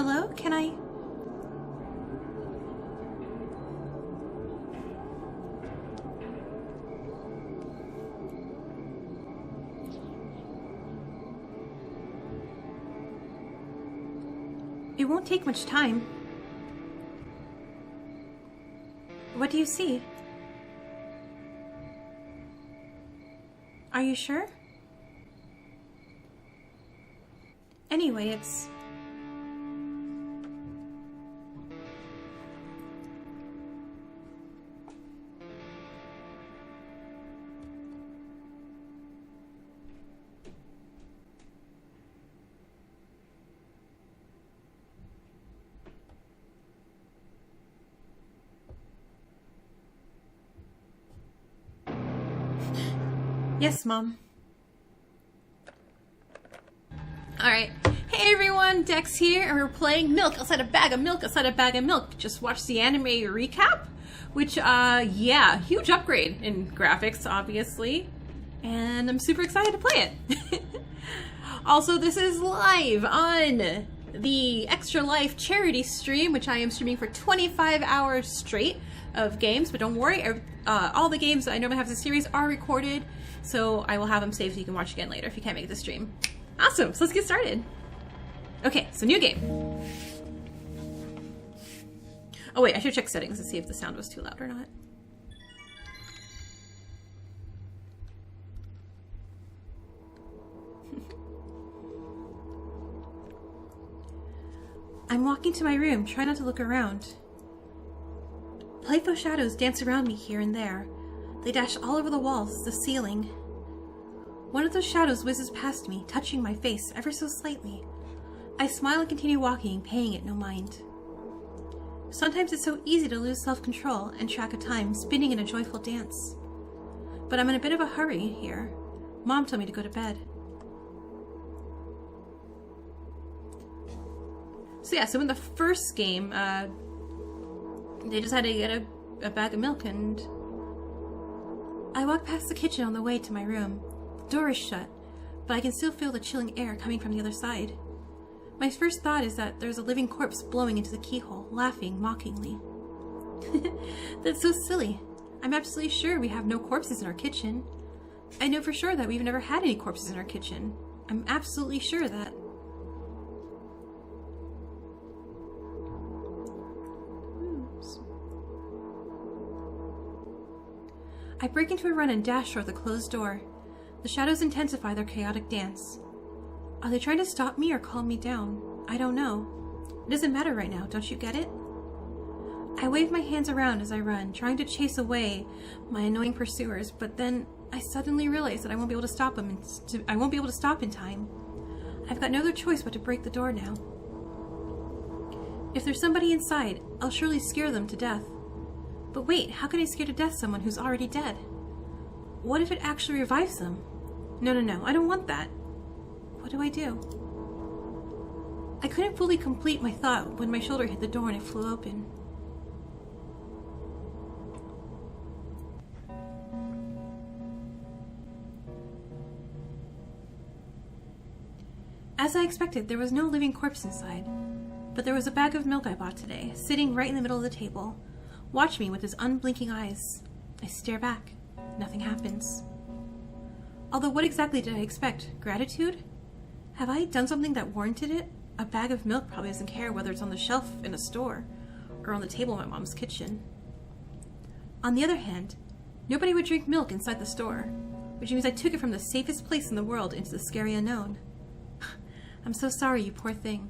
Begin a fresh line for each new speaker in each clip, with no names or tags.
Hello? Can I... It won't take much time. What do you see? Are you sure? Anyway, it's... Yes, Mom. Alright. Hey everyone, Dex here, and we're playing Milk Outside a Bag of Milk Outside a Bag of Milk. Just watched the anime recap, which, yeah, huge upgrade in graphics, obviously. And I'm super excited to play it. Also, this is live on the Extra Life charity stream, which I am streaming for 25 hours straight of games. But don't worry, all the games that I normally have in the series are recorded, so I will have them saved so you can watch again later if you can't make the stream. Awesome, so let's get started. Okay, so new game. Oh wait, I should check settings to see if the sound was too loud or not. I'm walking to my room, try not to look around. Playful shadows dance around me here and there. They dash all over the walls, the ceiling. One of those shadows whizzes past me, touching my face ever so slightly. I smile and continue walking, paying it no mind. Sometimes it's so easy to lose self-control and track of time, spinning in a joyful dance. But I'm in a bit of a hurry here. Mom told me to go to bed. So yeah, so in the first game, they just had to get a bag of milk, and I walk past the kitchen on the way to my room. The door is shut, but I can still feel the chilling air coming from the other side. My first thought is that there's a living corpse blowing into the keyhole, laughing mockingly. That's so silly. I'm absolutely sure we have no corpses in our kitchen. I know for sure that we've never had any corpses in our kitchen. I'm absolutely sure of that. I break into a run and dash toward the closed door. The shadows intensify their chaotic dance. Are they trying to stop me or calm me down? I don't know. It doesn't matter right now, don't you get it? I wave my hands around as I run, trying to chase away my annoying pursuers, but then I suddenly realize that I won't be able to stop them. I won't be able to stop in time. I've got no other choice but to break the door now. If there's somebody inside, I'll surely scare them to death. But wait, how can I scare to death someone who's already dead? What if it actually revives them? No, I don't want that. What do I do? I couldn't fully complete my thought when my shoulder hit the door and it flew open. As I expected, there was no living corpse inside, but there was a bag of milk I bought today, sitting right in the middle of the table. Watch me with his unblinking eyes. I stare back. Nothing happens. Although what exactly did I expect? Gratitude? Have I done something that warranted it? A bag of milk probably doesn't care whether it's on the shelf in a store or on the table in my mom's kitchen. On the other hand, nobody would drink milk inside the store, which means I took it from the safest place in the world into the scary unknown. I'm so sorry, you poor thing.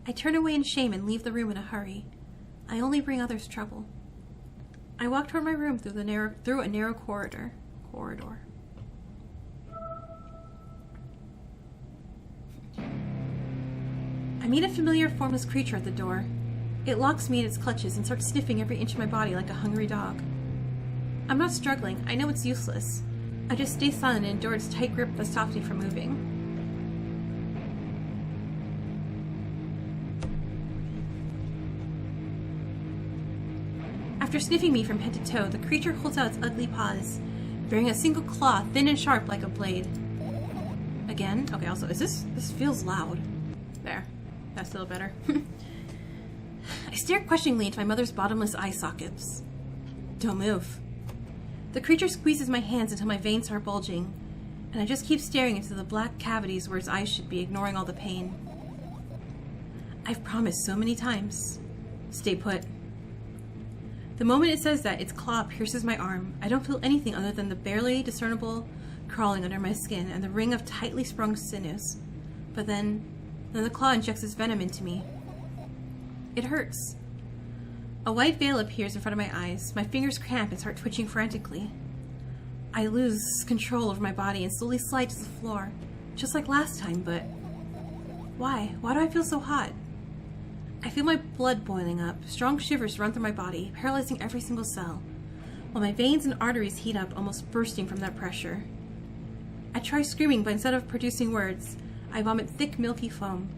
I turn away in shame and leave the room in a hurry. I only bring others trouble. I walk toward my room through a narrow corridor. I meet a familiar formless creature at the door. It locks me in its clutches and starts sniffing every inch of my body like a hungry dog. I'm not struggling. I know it's useless. I just stay silent and endure its tight grip that stops me from moving. After sniffing me from head to toe, the creature holds out its ugly paws, bearing a single claw thin and sharp like a blade. Again? Okay, also, this feels loud. There. That's a little better. I stare questioningly into my mother's bottomless eye sockets. Don't move. The creature squeezes my hands until my veins start bulging, and I just keep staring into the black cavities where its eyes should be, ignoring all the pain. I've promised so many times. Stay put. The moment it says that, its claw pierces my arm. I don't feel anything other than the barely discernible crawling under my skin and the ring of tightly sprung sinews. But then the claw injects its venom into me. It hurts. A white veil appears in front of my eyes. My fingers cramp and start twitching frantically. I lose control over my body and slowly slide to the floor, just like last time, but why? Why do I feel so hot? I feel my blood boiling up. Strong shivers run through my body, paralyzing every single cell, while my veins and arteries heat up, almost bursting from that pressure. I try screaming, but instead of producing words, I vomit thick, milky foam.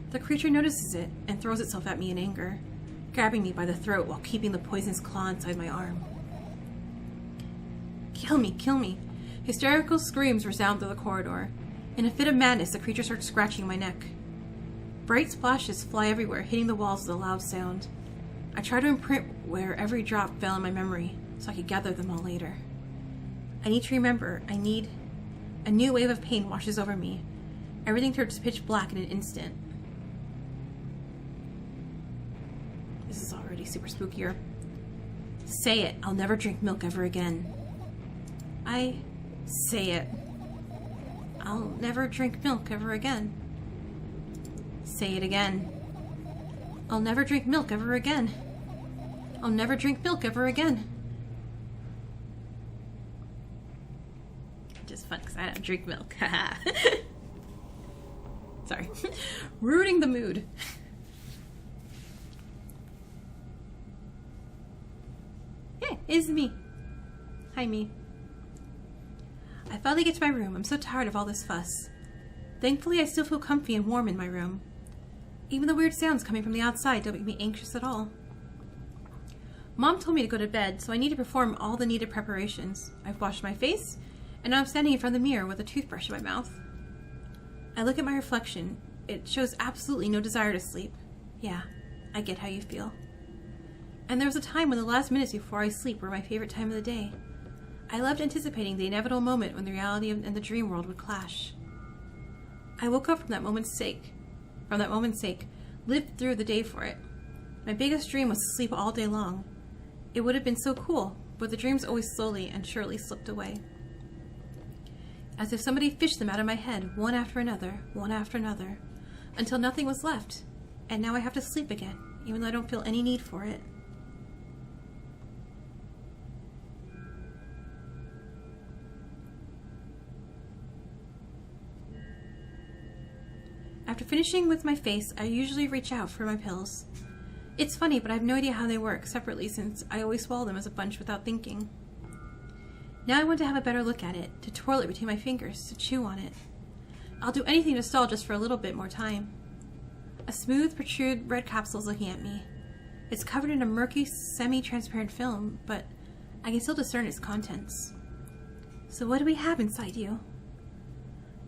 The creature notices it and throws itself at me in anger, grabbing me by the throat while keeping the poisonous claw inside my arm. Kill me, kill me. Hysterical screams resound through the corridor. In a fit of madness, the creature starts scratching my neck. Bright splashes fly everywhere, hitting the walls with a loud sound. I try to imprint where every drop fell in my memory, so I could gather them all later. I need to remember. A new wave of pain washes over me. Everything turns pitch black in an instant. This is already super spookier. Say it. I'll never drink milk ever again. Say it. I'll never drink milk ever again. Say it again. I'll never drink milk ever again. I'll never drink milk ever again. Just fun because I don't drink milk. Sorry. Ruining the mood. Hey, it's me. Hi, me. I finally get to my room. I'm so tired of all this fuss. Thankfully, I still feel comfy and warm in my room. Even the weird sounds coming from the outside don't make me anxious at all. Mom told me to go to bed, so I need to perform all the needed preparations. I've washed my face, and now I'm standing in front of the mirror with a toothbrush in my mouth. I look at my reflection. It shows absolutely no desire to sleep. Yeah, I get how you feel. And there was a time when the last minutes before I sleep were my favorite time of the day. I loved anticipating the inevitable moment when the reality and the dream world would clash. I woke up from that moment's sake, lived through the day for it. My biggest dream was to sleep all day long. It would have been so cool, but the dreams always slowly and surely slipped away. As if somebody fished them out of my head, one after another, until nothing was left. And now I have to sleep again, even though I don't feel any need for it. After finishing with my face, I usually reach out for my pills. It's funny, but I have no idea how they work separately since I always swallow them as a bunch without thinking. Now I want to have a better look at it, to twirl it between my fingers, to chew on it. I'll do anything to stall just for a little bit more time. A smooth, protrude red capsule is looking at me. It's covered in a murky, semi-transparent film, but I can still discern its contents. So what do we have inside you?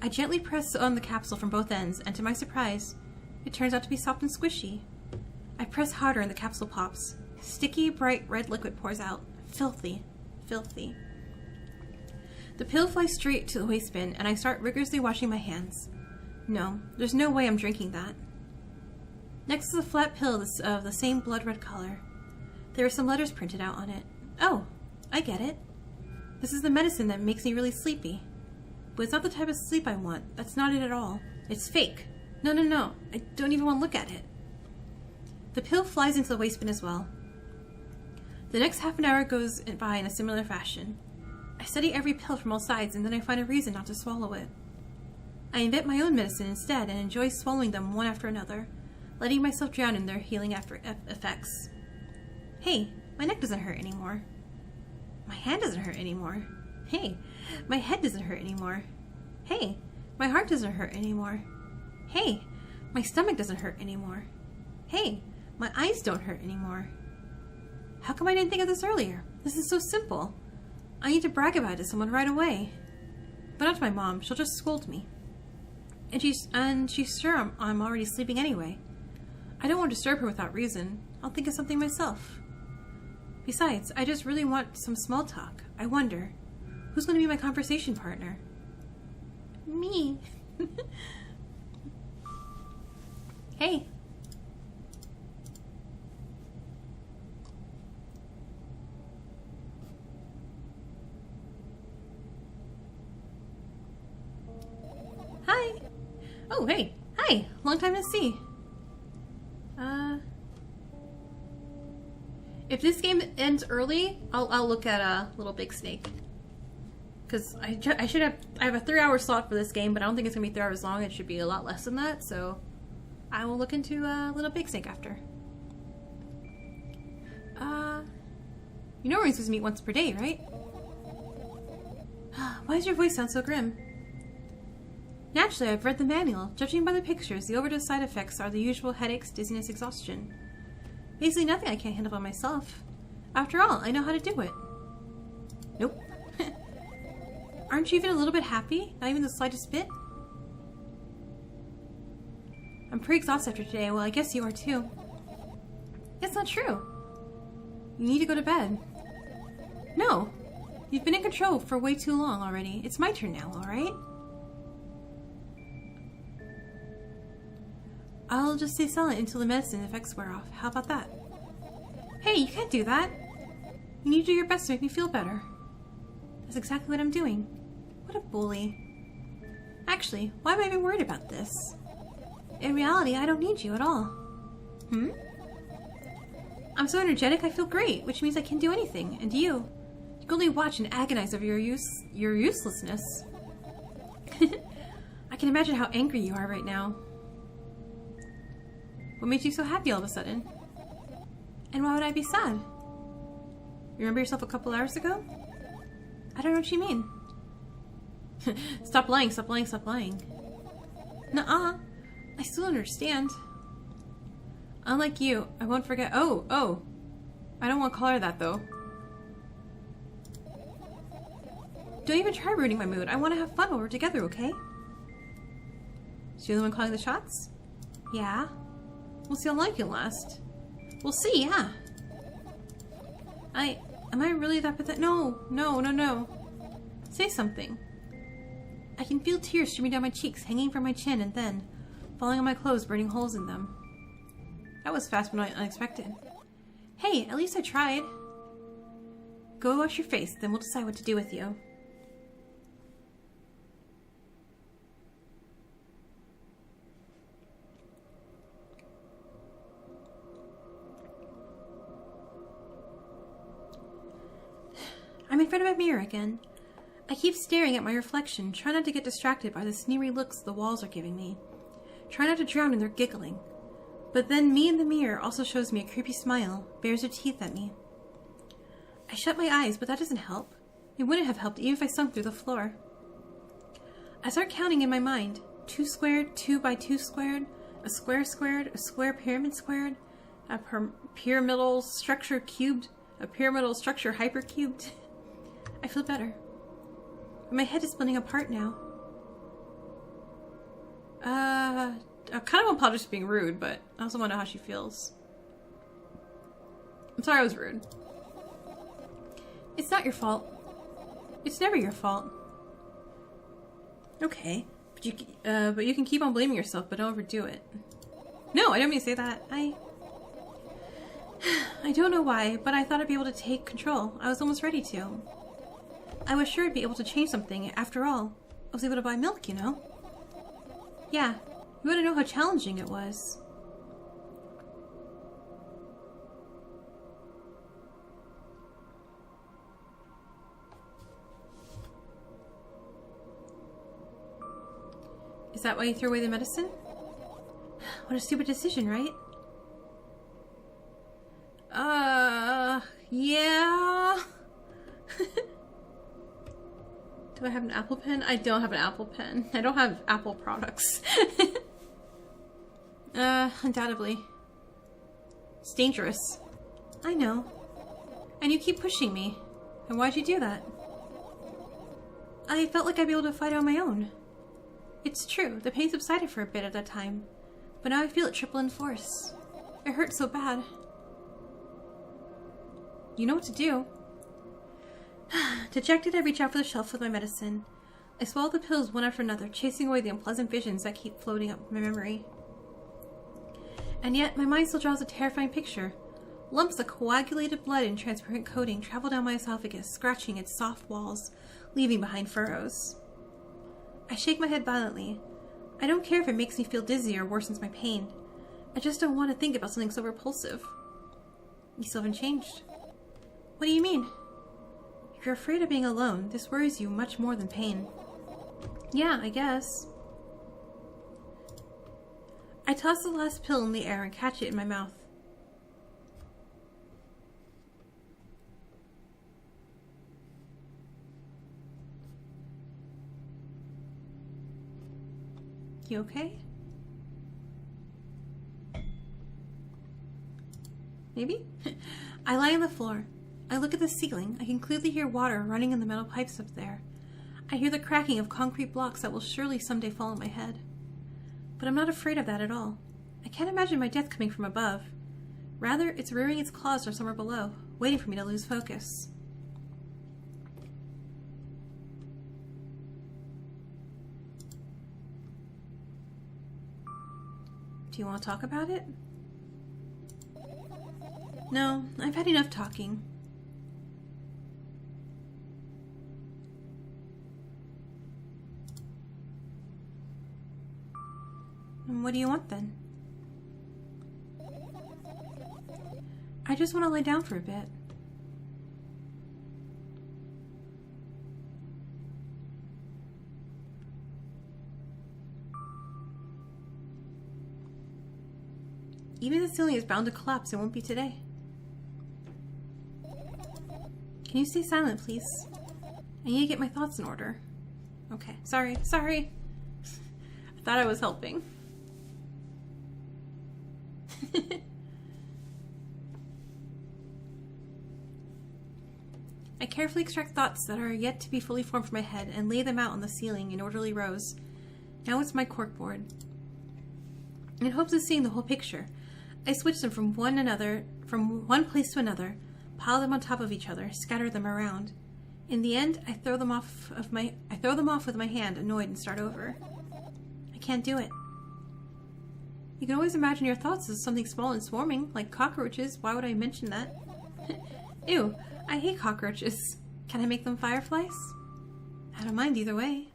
I gently press on the capsule from both ends, and to my surprise, it turns out to be soft and squishy. I press harder and the capsule pops. Sticky, bright red liquid pours out. Filthy. Filthy. The pill flies straight to the waste bin, and I start rigorously washing my hands. No, there's no way I'm drinking that. Next is a flat pill of the same blood red color. There are some letters printed out on it. Oh, I get it. This is the medicine that makes me really sleepy. But it's not the type of sleep I want. That's not it at all. It's fake. No. I don't even want to look at it. The pill flies into the waste bin as well. The next half an hour goes by in a similar fashion. I study every pill from all sides, and then I find a reason not to swallow it. I invent my own medicine instead and enjoy swallowing them one after another, letting myself drown in their healing effects. Hey, my neck doesn't hurt anymore. My hand doesn't hurt anymore. Hey, my head doesn't hurt anymore. Hey, my heart doesn't hurt anymore. Hey, my stomach doesn't hurt anymore. Hey, my eyes don't hurt anymore. How come I didn't think of this earlier? This is so simple. I need to brag about it to someone right away. But not to my mom. She'll just scold me. And she's sure I'm already sleeping anyway. I don't want to disturb her without reason. I'll think of something myself. Besides, I just really want some small talk. I wonder, who's going to be my conversation partner? Me. Hey. Hi. Oh, hey. Hi. Long time no see. If this game ends early, I'll look at Little Big Snake. Because I have a 3-hour slot for this game, but I don't think it's going to be 3 hours long. It should be a lot less than that, so I will look into Little Big Snake after. You know we're supposed to meet once per day, right? Why does your voice sound so grim? Naturally, I've read the manual. Judging by the pictures, the overdose side effects are the usual headaches, dizziness, exhaustion. Basically nothing I can't handle by myself. After all, I know how to do it. Nope. Aren't you even a little bit happy? Not even the slightest bit? I'm pretty exhausted after today. Well, I guess you are too. That's not true. You need to go to bed. No. You've been in control for way too long already. It's my turn now, alright? I'll just stay silent until the medicine effects wear off. How about that? Hey, you can't do that. You need to do your best to make me feel better. That's exactly what I'm doing. What a bully. Actually, why am I even worried about this? In reality, I don't need you at all. I'm so energetic, I feel great, which means I can do anything. And you can only watch and agonize over your uselessness. I can imagine how angry you are right now. What made you so happy all of a sudden? And why would I be sad? You remember yourself a couple hours ago? I don't know what you mean. Stop lying, stop lying, stop lying. Nuh-uh. I still understand. Unlike you, I won't forget. Oh. I don't want to call her that, though. Don't even try ruining my mood. I want to have fun while we're together, okay? So you're the one calling the shots? Yeah. We'll see how long you can last. We'll see, yeah. Am I really that pathetic? No. Say something. I can feel tears streaming down my cheeks, hanging from my chin, and then falling on my clothes, burning holes in them. That was fast but not unexpected. Hey, at least I tried. Go wash your face, then we'll decide what to do with you. I'm in front of a mirror again. I keep staring at my reflection, trying not to get distracted by the sneery looks the walls are giving me. Try not to drown in their giggling. But then me in the mirror also shows me a creepy smile, bares her teeth at me. I shut my eyes, but that doesn't help. It wouldn't have helped even if I sunk through the floor. I start counting in my mind. 2 squared, 2 by 2 squared, a square squared, a square pyramid squared, a pyramidal structure cubed, a pyramidal structure hypercubed. I feel better. But my head is splitting apart now. I kind of want Paul just being rude, but I also want to know how she feels. I'm sorry I was rude. It's not your fault. It's never your fault. Okay. But you can keep on blaming yourself, but don't overdo it. No, I don't mean to say that. I don't know why, but I thought I'd be able to take control. I was almost ready to. I was sure I'd be able to change something. After all, I was able to buy milk, you know? Yeah, you want to know how challenging it was. Is that why you threw away the medicine? What a stupid decision, right? Yeah. Do I have an Apple Pen? I don't have an Apple Pen. I don't have Apple products. Undoubtedly. It's dangerous. I know. And you keep pushing me. And why'd you do that? I felt like I'd be able to fight on my own. It's true, the pain subsided for a bit at that time, but now I feel it triple in force. It hurts so bad. You know what to do. Dejected, I reach out for the shelf with my medicine. I swallow the pills one after another, chasing away the unpleasant visions that keep floating up my memory. And yet, my mind still draws a terrifying picture. Lumps of coagulated blood and transparent coating travel down my esophagus, scratching its soft walls, leaving behind furrows. I shake my head violently. I don't care if it makes me feel dizzy or worsens my pain. I just don't want to think about something so repulsive. You still haven't changed. What do you mean? If you're afraid of being alone, this worries you much more than pain. Yeah, I guess. I toss the last pill in the air and catch it in my mouth. You okay? Maybe? I lie on the floor. I look at the ceiling. I can clearly hear water running in the metal pipes up there. I hear the cracking of concrete blocks that will surely someday fall on my head. But I'm not afraid of that at all. I can't imagine my death coming from above. Rather, it's rearing its claws from somewhere below, waiting for me to lose focus. Do you want to talk about it? No, I've had enough talking. And what do you want then? I just want to lay down for a bit. Even the ceiling is bound to collapse. It won't be today. Can you stay silent, please? I need to get my thoughts in order. Okay. Sorry. I thought I was helping. I carefully extract thoughts that are yet to be fully formed from my head and lay them out on the ceiling in orderly rows. Now it's my corkboard. In hopes of seeing the whole picture, I switch them from one place to another, pile them on top of each other, scatter them around. In the end, I throw them off with my hand, annoyed, and start over. I can't do it. You can always imagine your thoughts as something small and swarming, like cockroaches. Why would I mention that? Ew, I hate cockroaches. Can I make them fireflies? I don't mind either way.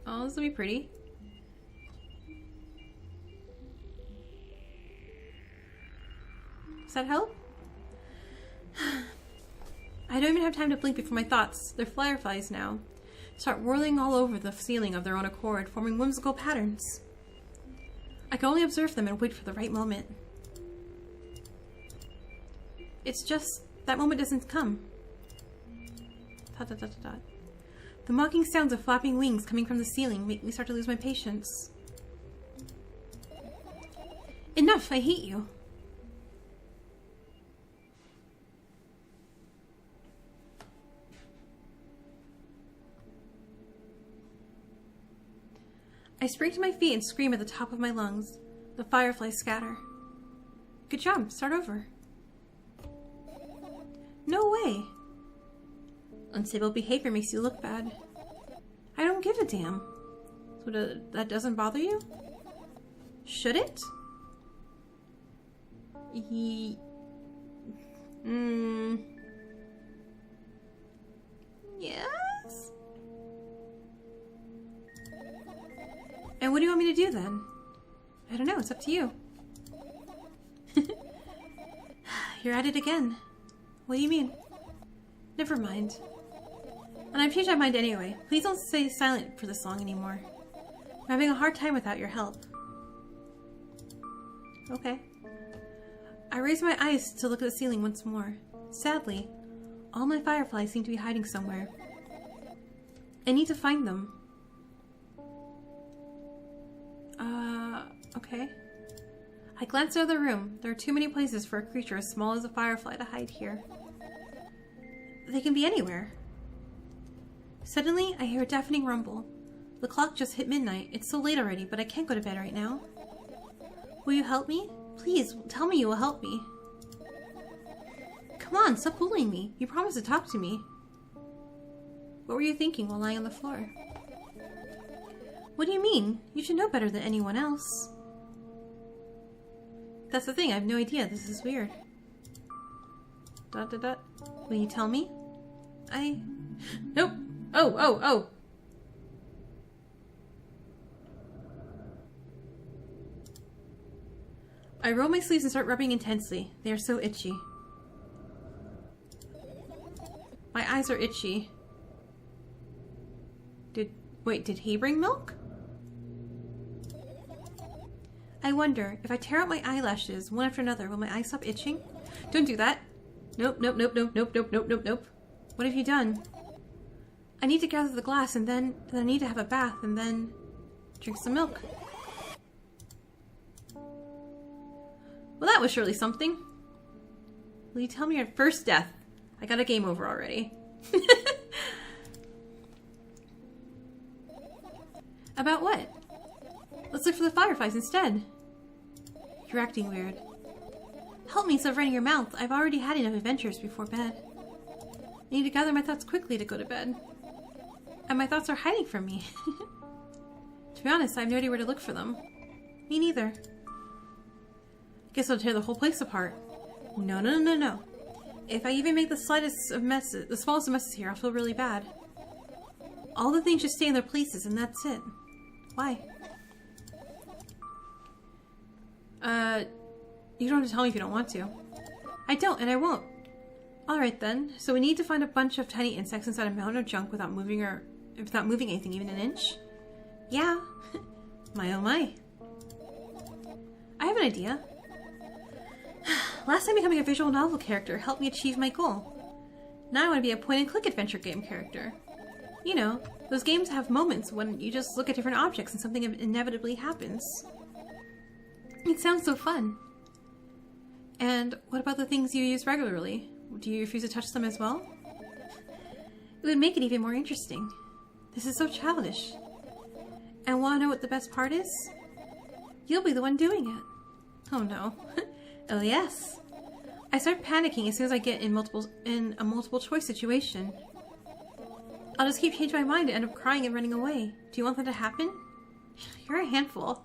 Oh, this will be pretty. Does that help? I don't even have time to blink before my thoughts, they're fireflies now, start whirling all over the ceiling of their own accord, forming whimsical patterns. I can only observe them and wait for the right moment. It's just that moment doesn't come. Dot, dot, dot, dot, dot. The mocking sounds of flapping wings coming from the ceiling make me start to lose my patience. Enough, I hate you. I spring to my feet and scream at the top of my lungs. The fireflies scatter. Good job, start over. No way. Unstable behavior makes you look bad. I don't give a damn. So that doesn't bother you? Should it? Yes? And what do you want me to do then? I don't know, it's up to you. You're at it again. What do you mean? Never mind. And I've changed my mind anyway. Please don't stay silent for this long anymore. I'm having a hard time without your help. Okay. I raise my eyes to look at the ceiling once more. Sadly, all my fireflies seem to be hiding somewhere. I need to find them. Okay. I glance out of the room. There are too many places for a creature as small as a firefly to hide here. They can be anywhere. Suddenly, I hear a deafening rumble. The clock just hit midnight. It's so late already, but I can't go to bed right now. Will you help me? Please, tell me you will help me. Come on, stop bullying me. You promised to talk to me. What were you thinking while lying on the floor? What do you mean? You should know better than anyone else. That's the thing, I have no idea. This is weird. ... Will you tell me? Nope. Oh. I roll my sleeves and start rubbing intensely. They are so itchy. My eyes are itchy. Did he bring milk? I wonder, if I tear out my eyelashes one after another, will my eyes stop itching? Don't do that. Nope. What have you done? I need to gather the glass and then I need to have a bath and then drink some milk. Well, that was surely something. Will you tell me your first death? I got a game over already. About what? Let's look for the fireflies instead. You're acting weird. Help me instead of running your mouth. I've already had enough adventures before bed. I need to gather my thoughts quickly to go to bed. And my thoughts are hiding from me. To be honest, I have no idea where to look for them. Me neither. Guess I'll tear the whole place apart. No. If I even make the smallest of messes here, I'll feel really bad. All the things just stay in their places and that's it. Why? You don't have to tell me if you don't want to. I don't, and I won't. Alright then, so we need to find a bunch of tiny insects inside a mountain of junk without moving anything even an inch? Yeah. My oh my. I have an idea. Last time becoming a visual novel character helped me achieve my goal. Now I want to be a point-and-click adventure game character. You know, those games have moments when you just look at different objects and something inevitably happens. It sounds so fun. And what about the things you use regularly? Do you refuse to touch them as well? It would make it even more interesting. This is so childish. And want to know what the best part is? You'll be the one doing it. Oh no. Oh yes. I start panicking as soon as I get in a multiple choice situation. I'll just keep changing my mind and end up crying and running away. Do you want that to happen? You're a handful.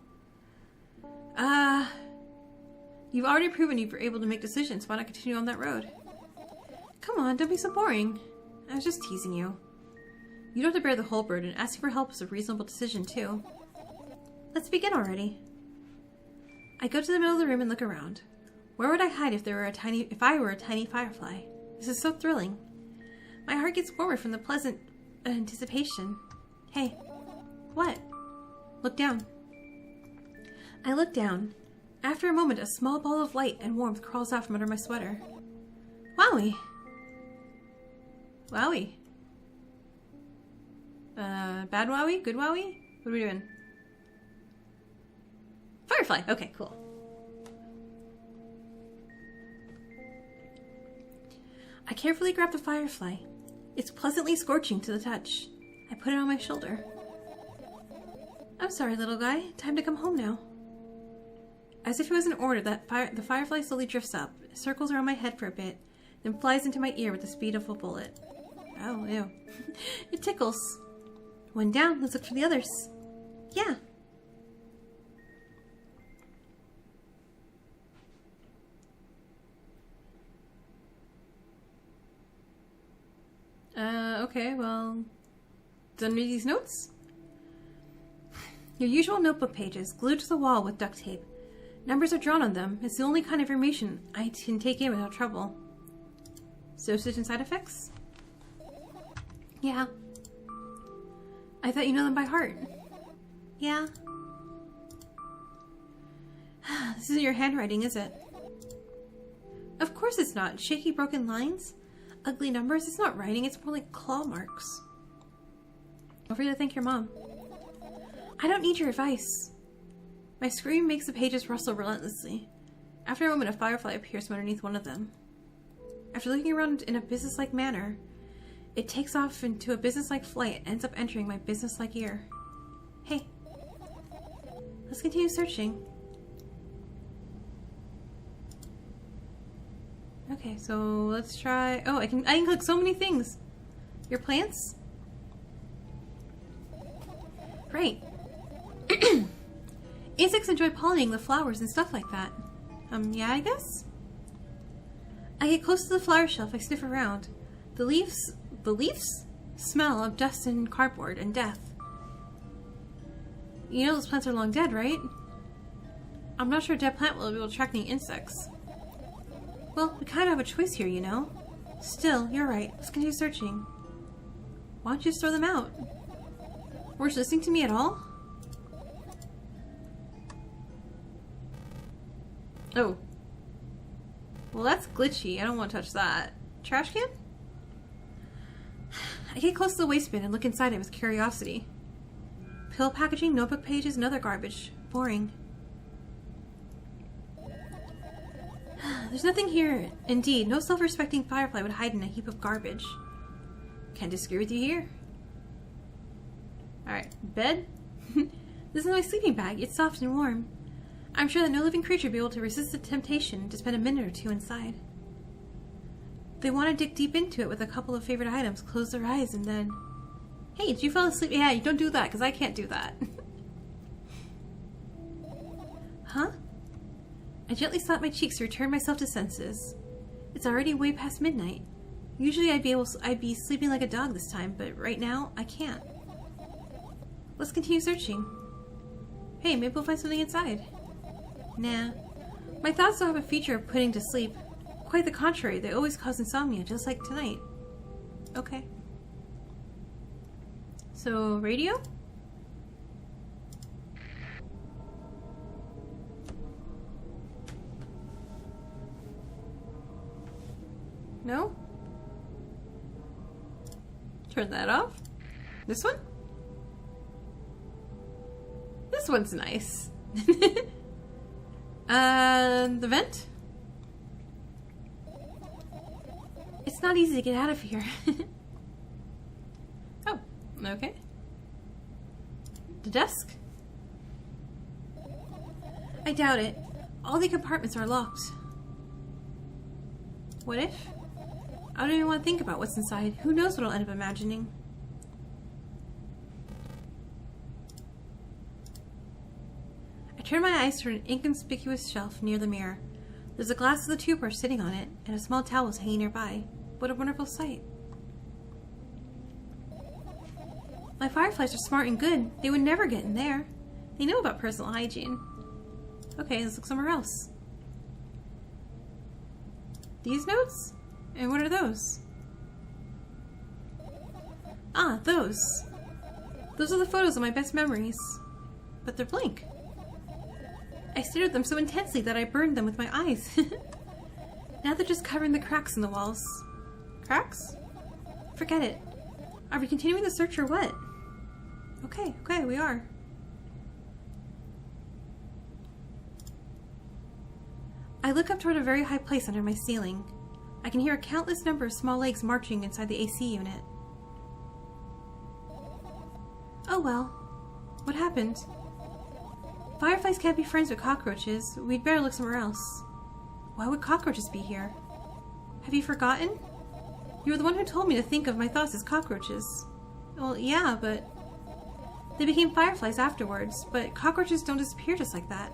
You've already proven you're able to make decisions. Why not continue on that road? Come on, don't be so boring. I was just teasing you. You don't have to bear the whole burden. Asking for help is a reasonable decision, too. Let's begin already. I go to the middle of the room and look around. Where would I hide if I were a tiny firefly? This is so thrilling. My heart gets warmer from the pleasant anticipation. Hey. What? Look down. I look down. After a moment, a small ball of light and warmth crawls out from under my sweater. Wowie. Wowie. Bad wowie? Good wowie? What are we doing? Firefly! Okay, cool. I carefully grab the firefly. It's pleasantly scorching to the touch. I put it on my shoulder. I'm sorry, little guy. Time to come home now. As if it was an order, the firefly slowly drifts up, circles around my head for a bit, then flies into my ear with the speed of a bullet. Oh, ew. It tickles. One down, let's look for the others. Yeah. Okay, well, done reading these notes? Your usual notebook pages, glued to the wall with duct tape. Numbers are drawn on them. It's the only kind of information I can take in without trouble. Dosage and side effects? Yeah. I thought you know them by heart. Yeah. This isn't your handwriting, is it? Of course it's not. Shaky, broken lines? Ugly numbers? It's not writing, it's more like claw marks. Don't forget to thank your mom. I don't need your advice. My scream makes the pages rustle relentlessly. After a moment, a firefly appears from underneath one of them. After looking around in a businesslike manner, It takes off into a business-like flight and ends up entering my business-like ear. Hey. Let's continue searching. Okay, so let's try... Oh, I can click so many things. Your plants? Right. Insects enjoy pollinating the flowers and stuff like that. Yeah, I guess? I get close to the flower shelf, I sniff around. The leaves smell of dust and cardboard and death. You know those plants are long dead, right? I'm not sure a dead plant will be able to attract any insects. Well, we kind of have a choice here, you know? Still, you're right. Let's continue searching. Why don't you just throw them out? Weren't you listening to me at all? Oh. Well, that's glitchy. I don't want to touch that. Trash can? I get close to the waste bin and look inside it with curiosity. Pill packaging, notebook pages, and other garbage. Boring. There's nothing here. Indeed, no self-respecting firefly would hide in a heap of garbage. Can't disagree with you here. Alright, bed? This is my sleeping bag. It's soft and warm. I'm sure that no living creature would be able to resist the temptation to spend a minute or two inside. They want to dig deep into it with a couple of favorite items, close their eyes, and then... Hey, did you fall asleep? Yeah, you don't do that, because I can't do that. Huh? I gently slap my cheeks to return myself to senses. It's already way past midnight. Usually I'd be sleeping like a dog this time, but right now, I can't. Let's continue searching. Hey, maybe we'll find something inside. Nah. My thoughts don't have a feature of putting to sleep. Quite the contrary, they always cause insomnia, just like tonight. Okay. So, radio? No? Turn that off. This one? This one's nice. The vent? It's not easy to get out of here. Oh, okay. The desk? I doubt it. All the compartments are locked. What if? I don't even want to think about what's inside. Who knows what I'll end up imagining? I turn my eyes to an inconspicuous shelf near the mirror. There's a glass with a toothbrush sitting on it, and a small towel is hanging nearby. What a wonderful sight. My fireflies are smart and good. They would never get in there. They know about personal hygiene. Okay, let's look somewhere else. These notes? And what are those? Ah, those. Those are the photos of my best memories. But they're blank. I stared at them so intensely that I burned them with my eyes. Now they're just covering the cracks in the walls. Cracks? Forget it. Are we continuing the search or what? Okay, we are. I look up toward a very high place under my ceiling. I can hear a countless number of small legs marching inside the AC unit. Oh well. What happened? Fireflies can't be friends with cockroaches. We'd better look somewhere else. Why would cockroaches be here? Have you forgotten? You were the one who told me to think of my thoughts as cockroaches. Well, yeah, but... They became fireflies afterwards, but cockroaches don't disappear just like that.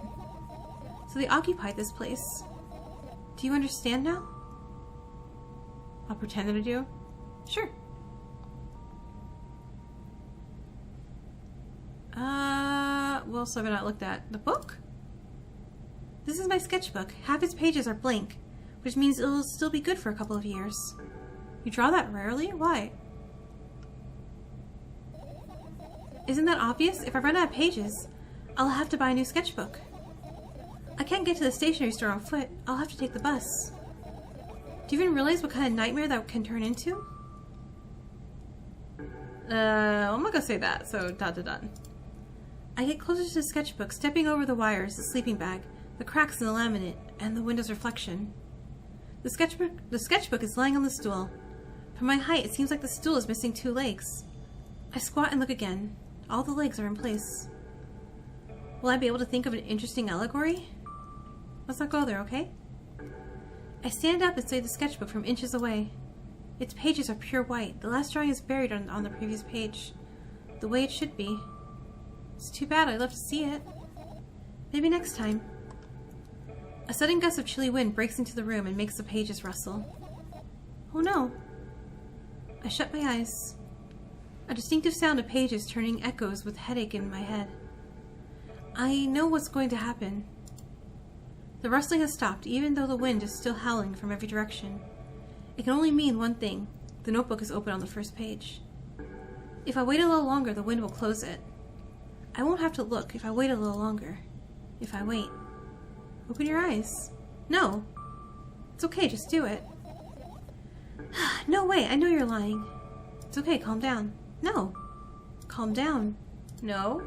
So they occupied this place. Do you understand now? I'll pretend that I do. Sure. What else have I not looked at? The book? This is my sketchbook. Half its pages are blank, which means it'll still be good for a couple of years. You draw that rarely? Why? Isn't that obvious? If I run out of pages, I'll have to buy a new sketchbook. I can't get to the stationery store on foot. I'll have to take the bus. Do you even realize what kind of nightmare that can turn into? I'm not gonna say that, so ... I get closer to the sketchbook, stepping over the wires, the sleeping bag, the cracks in the laminate, and the window's reflection. The sketchbook is lying on the stool. From my height, it seems like the stool is missing 2 legs. I squat and look again. All the legs are in place. Will I be able to think of an interesting allegory? Let's not go there, okay? I stand up and study the sketchbook from inches away. Its pages are pure white. The last drawing is buried on the previous page, the way it should be. It's too bad. I'd love to see it. Maybe next time. A sudden gust of chilly wind breaks into the room and makes the pages rustle. Oh no. I shut my eyes. A distinctive sound of pages turning echoes with headache in my head. I know what's going to happen. The rustling has stopped, even though the wind is still howling from every direction. It can only mean one thing. The notebook is open on the first page. If I wait a little longer, the wind will close it. I won't have to look if I wait a little longer. If I wait. Open your eyes. No. It's okay, just do it. No way, I know you're lying. It's okay, calm down. No. Calm down. No.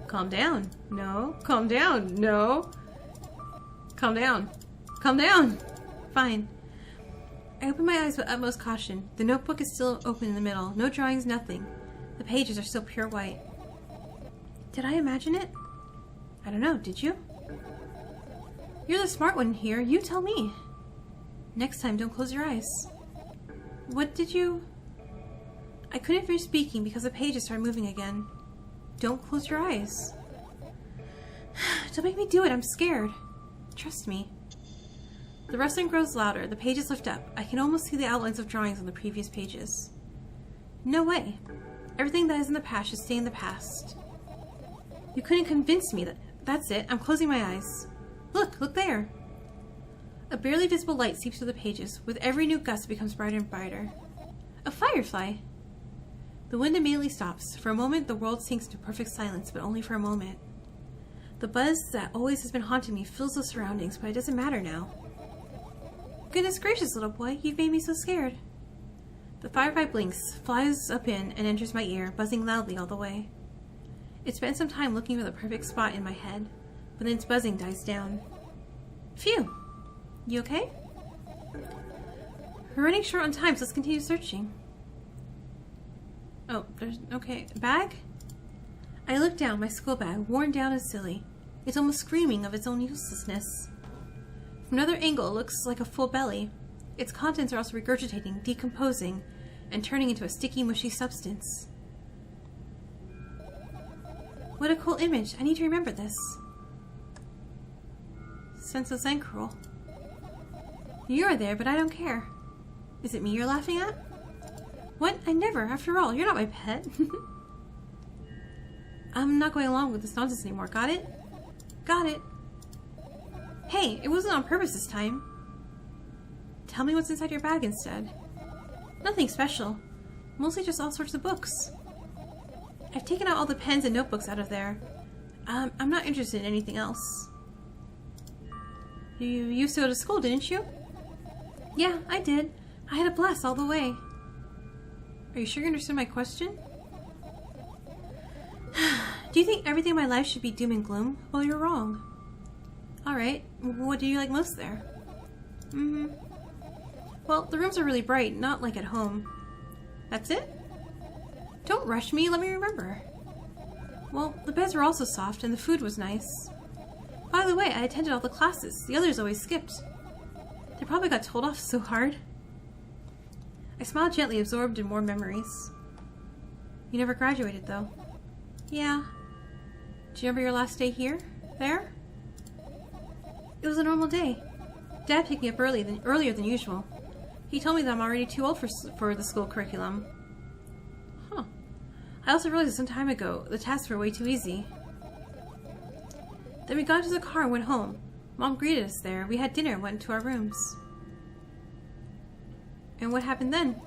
Calm down. No. Calm down. No. Calm down. Calm down. Fine. I open my eyes with utmost caution. The notebook is still open in the middle. No drawings, nothing. The pages are still pure white. Did I imagine it? I don't know, did you? You're the smart one here. You tell me. Next time, don't close your eyes. What did you... I couldn't finish speaking because the pages started moving again. Don't close your eyes. Don't make me do it. I'm scared. Trust me. The rustling grows louder. The pages lift up. I can almost see the outlines of drawings on the previous pages. No way. Everything that is in the past should stay in the past. You couldn't convince me that... That's it. I'm closing my eyes. Look there. A barely visible light seeps through the pages. With every new gust, it becomes brighter and brighter. A firefly! The wind immediately stops. For a moment, the world sinks into perfect silence, but only for a moment. The buzz that always has been haunting me fills the surroundings, but it doesn't matter now. Goodness gracious, little boy, you've made me so scared. The firefly blinks, flies up in, and enters my ear, buzzing loudly all the way. It spent some time looking for the perfect spot in my head, but then its buzzing dies down. Phew! You okay? We're running short on time, so let's continue searching. Oh, there's... okay. Bag? I look down, my school bag, worn down and silly. It's almost screaming of its own uselessness. From another angle, it looks like a full belly. Its contents are also regurgitating, decomposing, and turning into a sticky, mushy substance. What a cool image. I need to remember this. Senseless and cruel. You're there, but I don't care. Is it me you're laughing at? What? I never. After all, you're not my pet. I'm not going along with this nonsense anymore. Got it? Got it. Hey, it wasn't on purpose this time. Tell me what's inside your bag instead. Nothing special. Mostly just all sorts of books. I've taken out all the pens and notebooks out of there. I'm not interested in anything else. You used to go to school, didn't you? Yeah, I did. I had a blast all the way. Are you sure you understood my question? Do you think everything in my life should be doom and gloom? Well, you're wrong. Alright, what do you like most there? Well, the rooms are really bright, not like at home. That's it? Don't rush me, let me remember. Well, the beds were also soft, and the food was nice. By the way, I attended all the classes. The others always skipped. They probably got told off so hard. I smiled gently, absorbed in more memories. You never graduated, though. Yeah. Do you remember your last day here? There? It was a normal day. Dad picked me up earlier than usual. He told me that I'm already too old for the school curriculum. Huh. I also realized some time ago the tasks were way too easy. Then we got into the car and went home. Mom greeted us there. We had dinner and went to our rooms. And what happened then?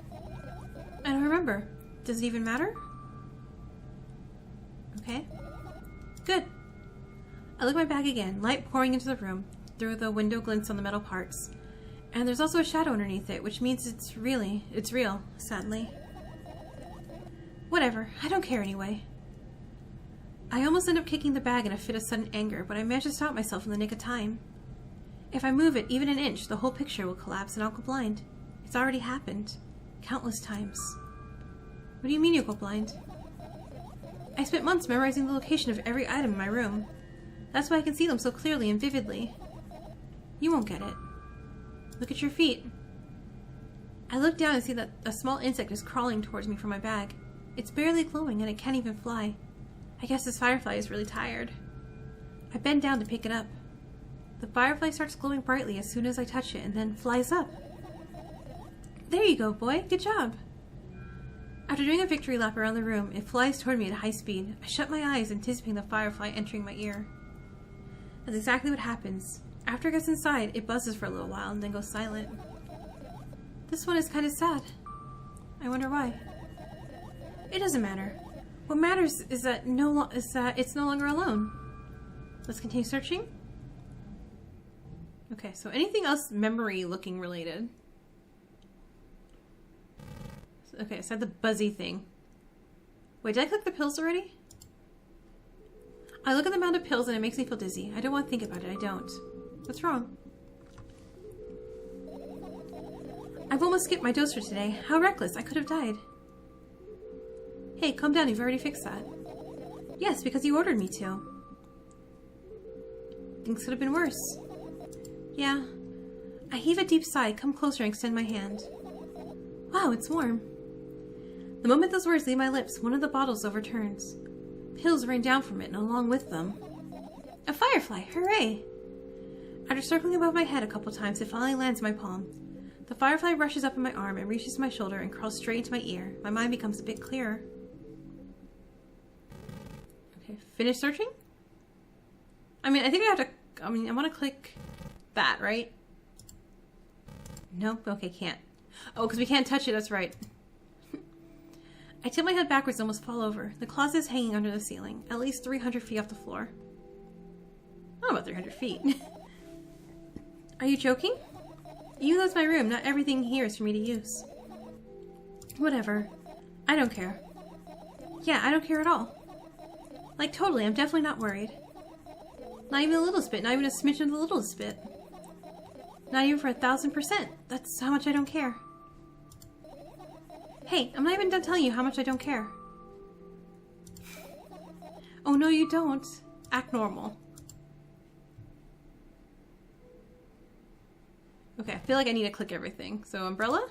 I don't remember. Does it even matter? Okay. Good. I look at my bag again, light pouring into the room through the window glints on the metal parts. And there's also a shadow underneath it, which means it's real, sadly. Whatever, I don't care anyway. I almost end up kicking the bag in a fit of sudden anger, but I manage to stop myself in the nick of time. If I move it even an inch, the whole picture will collapse and I'll go blind. It's already happened. countless times. What do you mean you go blind? I spent months memorizing the location of every item in my room. That's why I can see them so clearly and vividly. You won't get it. Look at your feet. I look down and see that a small insect is crawling towards me from my bag. It's barely glowing and it can't even fly. I guess this firefly is really tired. I bend down to pick it up. The firefly starts glowing brightly as soon as I touch it and then flies up. There you go, boy. Good job. After doing a victory lap around the room, it flies toward me at high speed. I shut my eyes, anticipating the firefly entering my ear. That's exactly what happens. After it gets inside, it buzzes for a little while and then goes silent. This one is kind of sad. I wonder why. It doesn't matter. What matters is that it's no longer alone. Let's continue searching. Okay, so anything else memory looking related? Okay, so I had the buzzy thing. Wait, did I click the pills already? I look at the amount of pills and it makes me feel dizzy. I don't want to think about it. I don't. What's wrong? I've almost skipped my dose for today. How reckless. I could have died. Hey, calm down. You've already fixed that. Yes, because you ordered me to. Things could have been worse. Yeah. I heave a deep sigh, come closer and extend my hand. Wow, it's warm. The moment those words leave my lips, one of the bottles overturns. Pills rain down from it, and along with them, a firefly! Hooray! After circling above my head a couple times, it finally lands in my palm. The firefly rushes up in my arm and reaches my shoulder and crawls straight into my ear. My mind becomes a bit clearer. Okay, finish searching? I mean, I think I have to... I want to click that, right? Nope, okay, can't. Oh, because we can't touch it, that's right. I tilt my head backwards and almost fall over. The closet is hanging under the ceiling, at least 300 feet off the floor. Oh, about 300 feet. Are you joking? Even though it's my room, not everything here is for me to use. Whatever. I don't care. Yeah, I don't care at all. Like, totally, I'm definitely not worried. Not even a little bit, not even a smidgen of the littlest bit. Not even for 1,000%. That's how much I don't care. Hey, I'm not even done telling you how much I don't care. Oh, no, you don't. Act normal. Okay, I feel like I need to click everything. So, umbrella?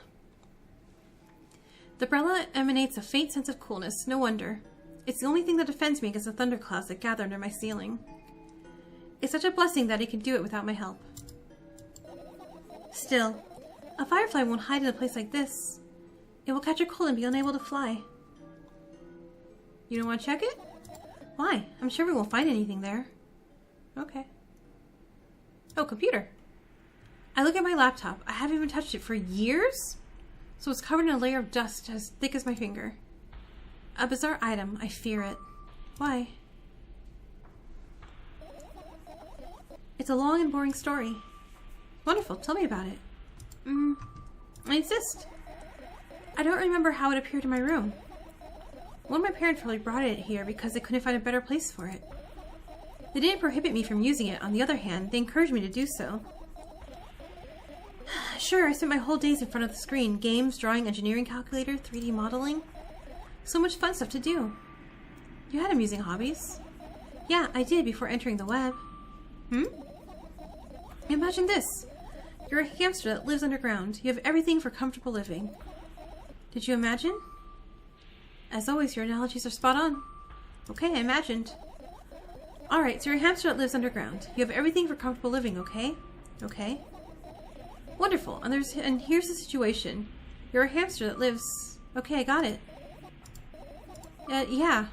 The umbrella emanates a faint sense of coolness. No wonder. It's the only thing that defends me against the thunderclouds that gather under my ceiling. It's such a blessing that it can do it without my help. Still, a firefly won't hide in a place like this. It will catch a cold and be unable to fly. You don't want to check it? Why? I'm sure we won't find anything there. Okay. Oh, computer. I look at my laptop. I haven't even touched it for years, so it's covered in a layer of dust as thick as my finger. A bizarre item. I fear it. Why? It's a long and boring story. Wonderful. Tell me about it. I insist. I don't remember how it appeared in my room. One of my parents probably brought it here because they couldn't find a better place for it. They didn't prohibit me from using it. On the other hand, they encouraged me to do so. Sure, I spent my whole days in front of the screen. Games, drawing, engineering calculator, 3D modeling. So much fun stuff to do. You had amusing hobbies. Yeah, I did before entering the web. Imagine this. You're a hamster that lives underground. You have everything for comfortable living. Did you imagine? As always, your analogies are spot on. Okay, I imagined. Alright, so you're a hamster that lives underground. You have everything for comfortable living, okay? Okay. Wonderful. And here's the situation. You're a hamster that lives... Okay, I got it. Yeah.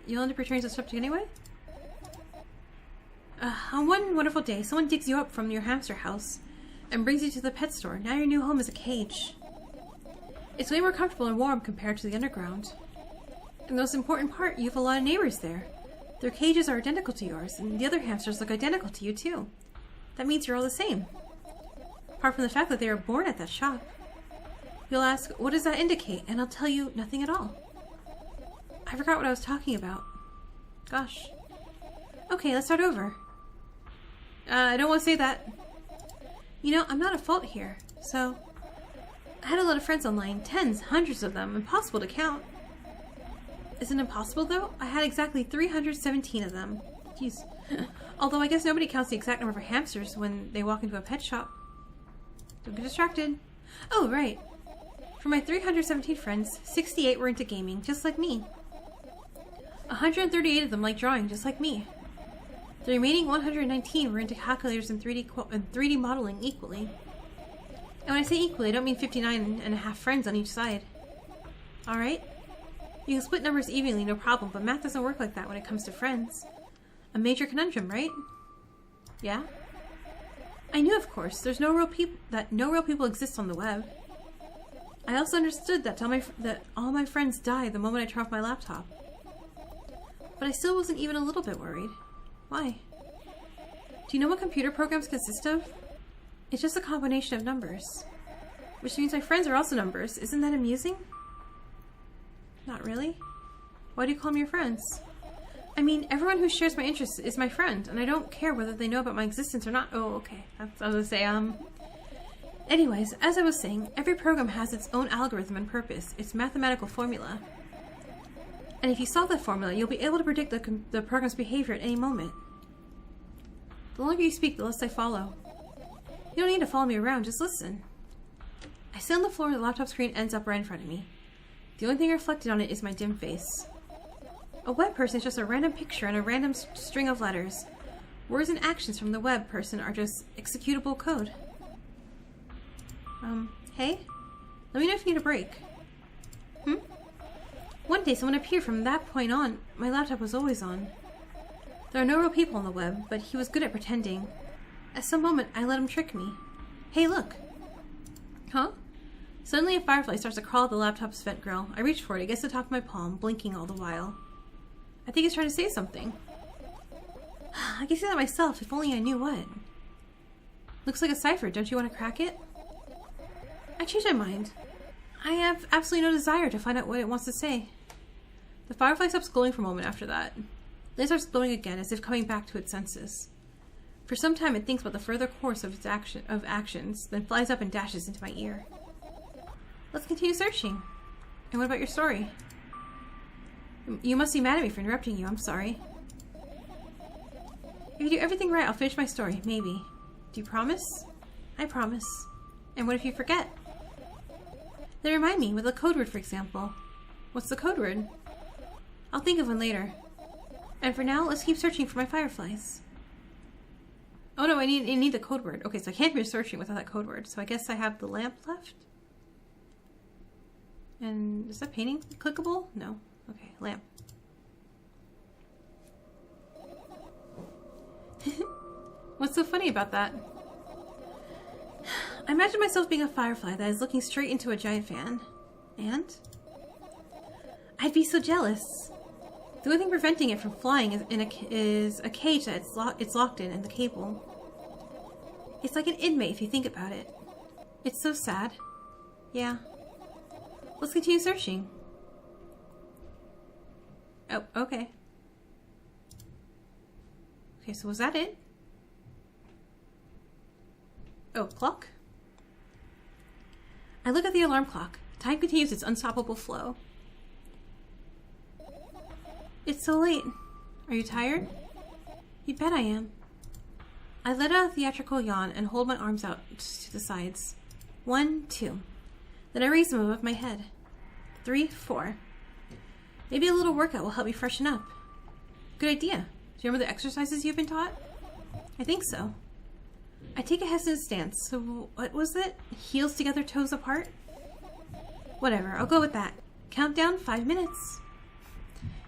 You'll end up returning to the subject anyway? On one wonderful day, someone digs you up from your hamster house and brings you to the pet store. Now your new home is a cage. It's way more comfortable and warm compared to the underground. And the most important part, you have a lot of neighbors there. Their cages are identical to yours, and the other hamsters look identical to you too. That means you're all the same. Apart from the fact that they were born at that shop. You'll ask, what does that indicate? And I'll tell you, nothing at all. I forgot what I was talking about. Gosh. Okay, let's start over. I don't want to say that. You know, I'm not at fault here. So, I had a lot of friends online, tens, hundreds of them, impossible to count. Isn't it impossible though? I had exactly 317 of them. Jeez. Although I guess nobody counts the exact number of hamsters when they walk into a pet shop. Don't get distracted. Oh, right. For my 317 friends, 68 were into gaming, just like me. 138 of them like drawing, just like me. The remaining 119 were into calculators and 3D modeling equally. And when I say equally, I don't mean 59 and a half friends on each side. Alright? You can split numbers evenly, no problem, but math doesn't work like that when it comes to friends. A major conundrum, right? Yeah? I knew, of course, no real people exist on the web. I also understood that all my friends died the moment I turned off my laptop. But I still wasn't even a little bit worried. Why? Do you know what computer programs consist of? It's just a combination of numbers. Which means my friends are also numbers. Isn't that amusing? Not really. Why do you call them your friends? I mean, everyone who shares my interests is my friend, and I don't care whether they know about my existence or not. Oh, okay. That's what I was gonna say. Anyways, as I was saying, every program has its own algorithm and purpose, its mathematical formula. And if you solve that formula, you'll be able to predict the program's behavior at any moment. The longer you speak, the less I follow. You don't need to follow me around, just listen. I sit on the floor and the laptop screen ends up right in front of me. The only thing reflected on it is my dim face. A web person is just a random picture and a random string of letters. Words and actions from the web person are just executable code. Hey? Let me know if you need a break. One day someone appeared. From that point on, my laptop was always on. There are no real people on the web, but he was good at pretending. At some moment, I let him trick me. Hey, look! Huh? Suddenly a firefly starts to crawl at the laptop's vent grill. I reach for it, it gets to the top of my palm, blinking all the while. I think he's trying to say something. I can see that myself, if only I knew what. Looks like a cipher, don't you want to crack it? I changed my mind. I have absolutely no desire to find out what it wants to say. The firefly stops glowing for a moment after that. Then it starts glowing again, as if coming back to its senses. For some time it thinks about the further course of its actions, then flies up and dashes into my ear. Let's continue searching. And what about your story? You must be mad at me for interrupting you, I'm sorry. If you do everything right, I'll finish my story, maybe. Do you promise? I promise. And what if you forget? Then remind me, with a code word, for example. What's the code word? I'll think of one later. And for now, let's keep searching for my fireflies. Oh no, I need the code word. Okay, so I can't be searching without that code word. So I guess I have the lamp left. And is that painting clickable? No. Okay, lamp. What's so funny about that? I imagine myself being a firefly that is looking straight into a giant fan. And? I'd be so jealous. The only thing preventing it from flying is a cage that it's locked in and the cable. It's like an inmate if you think about it. It's so sad. Yeah. Let's continue searching. Oh, okay. Okay, so was that it? Oh, clock? I look at the alarm clock. Time continues its unstoppable flow. It's so late. Are you tired? You bet I am. I let out a theatrical yawn and hold my arms out to the sides. 1, 2. Then I raise them above my head. 3, 4. Maybe a little workout will help me freshen up. Good idea. Do you remember the exercises you've been taught? I think so. I take a hesitant stance. So what was it? Heels together, toes apart? Whatever, I'll go with that. Countdown, 5 minutes.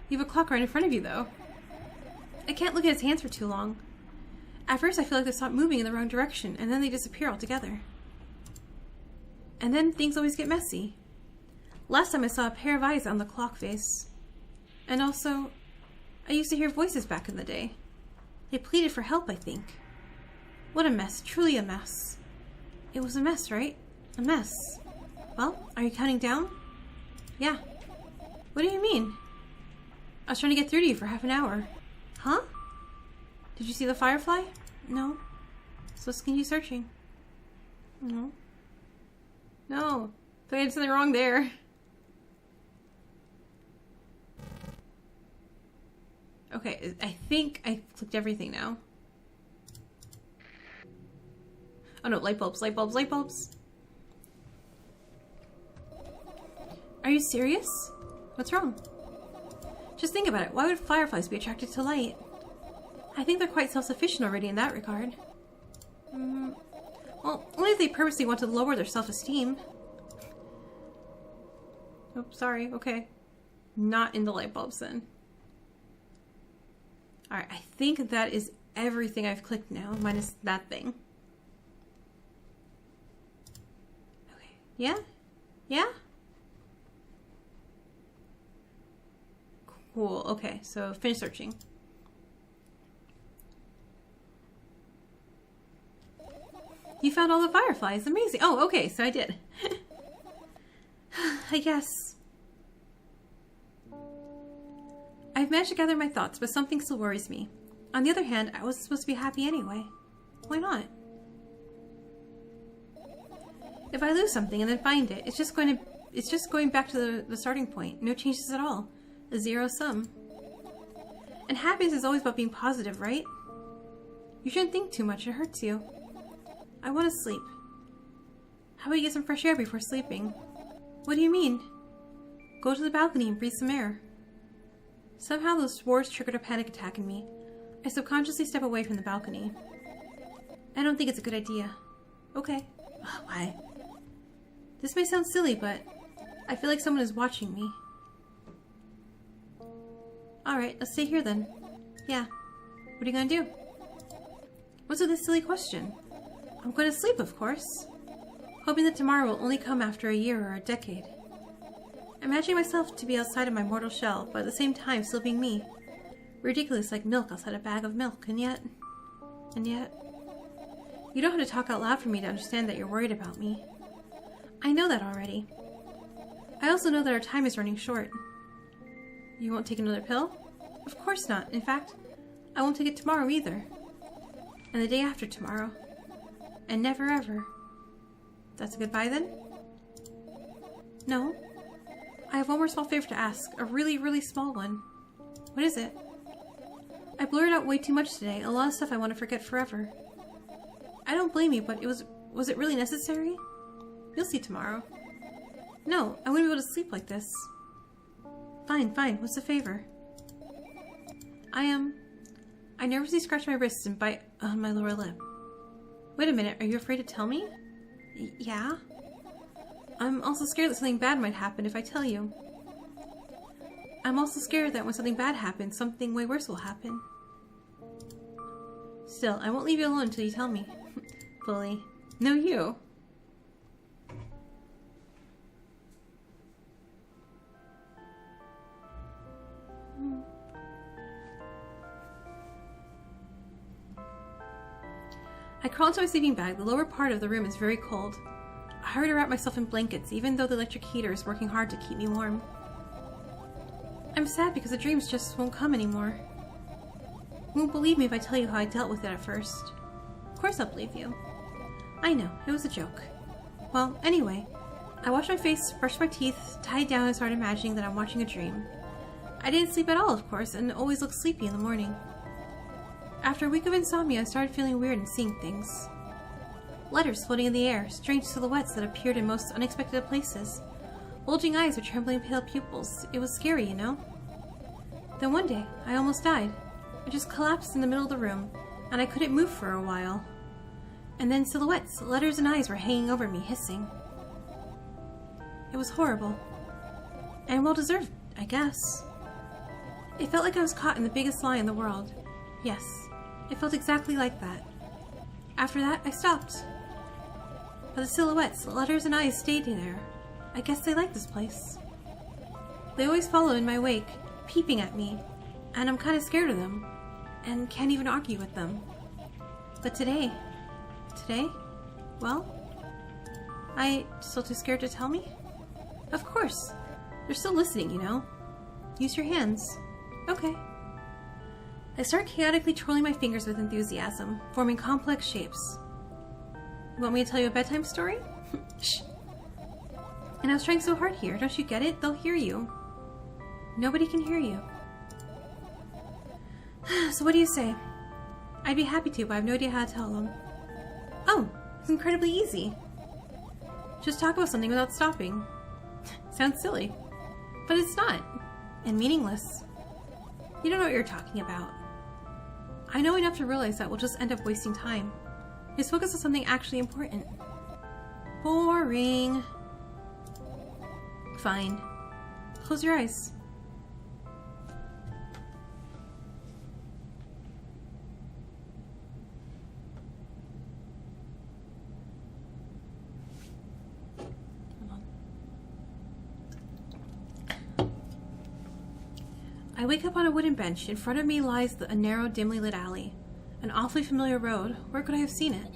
You have a clock right in front of you, though. I can't look at his hands for too long. At first, I feel like they stop moving in the wrong direction, and then they disappear altogether. And then things always get messy. Last time I saw a pair of eyes on the clock face. And also, I used to hear voices back in the day. They pleaded for help, I think. What a mess, truly a mess. It was a mess, right? A mess. Well, are you counting down? Yeah. What do you mean? I was trying to get through to you for half an hour. Huh? Did you see the firefly? No. So let's continue searching. No. No. I did something wrong there. Okay, I think I clicked everything now. Oh no, light bulbs, light bulbs, light bulbs. Are you serious? What's wrong? Just think about it. Why would fireflies be attracted to light? I think they're quite self-sufficient already in that regard. Well, only if they purposely want to lower their self-esteem. Oh, sorry. Okay. Not in the light bulbs then. Alright, I think that is everything I've clicked now, minus that thing. Okay. Yeah? Yeah? Cool. Okay, so finish searching. You found all the fireflies. Amazing. Oh, okay, so I did. I guess. I've managed to gather my thoughts, but something still worries me. On the other hand, I wasn't supposed to be happy anyway. Why not? If I lose something and then find it, it's just going back to the starting point. No changes at all. A zero sum. And happiness is always about being positive, right? You shouldn't think too much, it hurts you. I want to sleep. How about you get some fresh air before sleeping? What do you mean? Go to the balcony and breathe some air. Somehow those words triggered a panic attack in me. I subconsciously step away from the balcony. I don't think it's a good idea. Okay. Ugh, why? This may sound silly, but I feel like someone is watching me. Alright, let's stay here then. Yeah. What are you gonna do? What's with this silly question? I'm going to sleep, of course. Hoping that tomorrow will only come after a year or a decade. Imagining myself to be outside of my mortal shell, but at the same time still being me. Ridiculous, like milk outside a bag of milk, and yet... You don't have to talk out loud for me to understand that you're worried about me. I know that already. I also know that our time is running short. You won't take another pill? Of course not. In fact, I won't take it tomorrow either. And the day after tomorrow. And never ever. That's a goodbye then? No. I have one more small favor to ask. A really, really small one. What is it? I blurted out way too much today. A lot of stuff I want to forget forever. I don't blame you, but was it really necessary? You'll see tomorrow. No, I wouldn't be able to sleep like this. Fine, fine. What's the favor? I nervously scratch my wrists and bite on my lower lip. Wait a minute, are you afraid to tell me? Yeah? I'm also scared that something bad might happen if I tell you. I'm also scared that when something bad happens, something way worse will happen. Still, I won't leave you alone until you tell me. Bully. No, you. I crawl into my sleeping bag. The lower part of the room is very cold. I hurry to wrap myself in blankets, even though the electric heater is working hard to keep me warm. I'm sad because the dreams just won't come anymore. You won't believe me if I tell you how I dealt with it at first. Of course I'll believe you. I know, it was a joke. Well, anyway, I washed my face, brushed my teeth, tied down and started imagining that I'm watching a dream. I didn't sleep at all, of course, and always looked sleepy in the morning. After a week of insomnia, I started feeling weird and seeing things. Letters floating in the air, strange silhouettes that appeared in most unexpected places. Bulging eyes with trembling pale pupils. It was scary, you know? Then one day, I almost died. I just collapsed in the middle of the room, and I couldn't move for a while. And then silhouettes, letters and eyes were hanging over me, hissing. It was horrible. And well deserved, I guess. It felt like I was caught in the biggest lie in the world. Yes, it felt exactly like that. After that, I stopped. But the silhouettes, letters and eyes stayed there. I guess they like this place. They always follow in my wake, peeping at me, and I'm kind of scared of them, and can't even argue with them. But today, well, I still too scared to tell me? Of course, they're still listening, you know. Use your hands. Okay. I start chaotically twirling my fingers with enthusiasm, forming complex shapes. You want me to tell you a bedtime story? Shh. And I was trying so hard here. Don't you get it? They'll hear you. Nobody can hear you. So what do you say? I'd be happy to, but I have no idea how to tell them. Oh, it's incredibly easy. Just talk about something without stopping. Sounds silly. But it's not. And meaningless. You don't know what you're talking about. I know enough to realize that we'll just end up wasting time. Just focus on something actually important. Boring. Fine. Close your eyes. I wake up on a wooden bench. In front of me lies a narrow, dimly lit alley. An awfully familiar road. Where could I have seen it?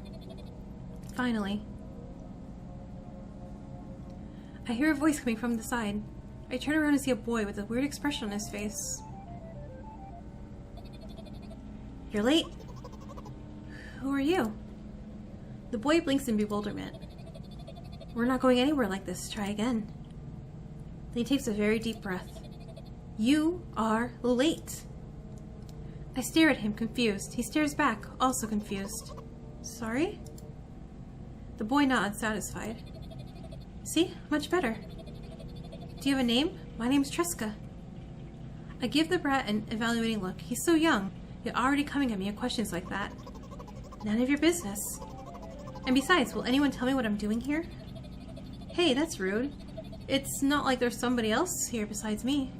Finally. I hear a voice coming from the side. I turn around and see a boy with a weird expression on his face. You're late. Who are you? The boy blinks in bewilderment. We're not going anywhere like this. Try again. Then he takes a very deep breath. You are late. I stare at him, confused. He stares back, also confused. Sorry? The boy nods, satisfied. See? Much better. Do you have a name? My name's Triska. I give the brat an evaluating look. He's so young, yet already coming at me with questions like that. None of your business. And besides, will anyone tell me what I'm doing here? Hey, that's rude. It's not like there's somebody else here besides me.